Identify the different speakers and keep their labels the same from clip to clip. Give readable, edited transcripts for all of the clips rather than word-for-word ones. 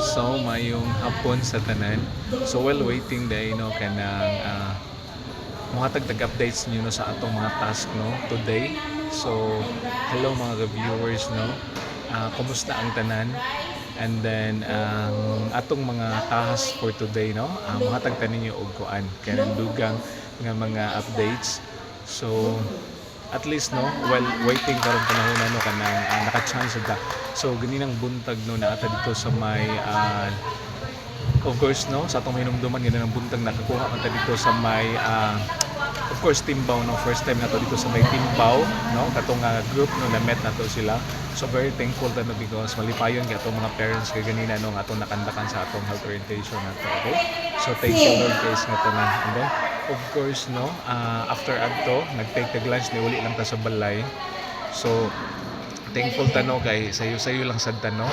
Speaker 1: So mayong hapon sa tanan. So while waiting day no kanang mga tagtag updates niyo no sa atong mga task no today. So hello mga viewers no. Kumusta ang tanan? And then ang atong mga task for today no, mga tagtanin niyo og kuan kanang dugang nga mga updates. So at least no while waiting karon panahon no kanang naka-chance da. So ganinang buntag no naata dito sa may of course no sa atong hinumduman ganinang buntag nakakuha man ta dito sa may of course Timbaw no first time nato dito sa may Timbaw no katong group no na met nato sila. So very thankful ta no because malipayon kay atong mga parents kay ganina no nga atong nakandakan sa atong health orientation nato. Okay, so thank you Lord guys nga tanan. And then of course no after adto nag-take the lunch ni uli lang ta sa balay. So thankful ta no kay sayo lang sad ta no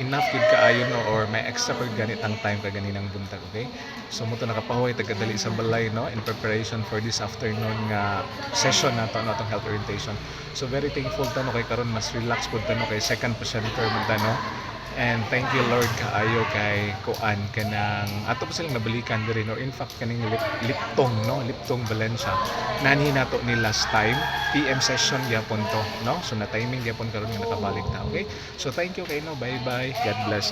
Speaker 1: enough gid kaayo no or may extra pag ganit ang time ka ganinang buntag. Okay, so mo to nakapahuway tagadali sa balay no in preparation for this afternoon nga session nato no atong health orientation. So very thankful ta no kay karon mas relax pud ta no kay second presenter man ta no. And thank you Lord kaayo kay kuan kanang ato pa silang nabalikan diri no in fact kaning Liptong Valencia nani nato ni last time PM session gyapon to no. So na timing gyapon karon nga nakabalik ta. Okay, so thank you kay no, bye bye, God bless.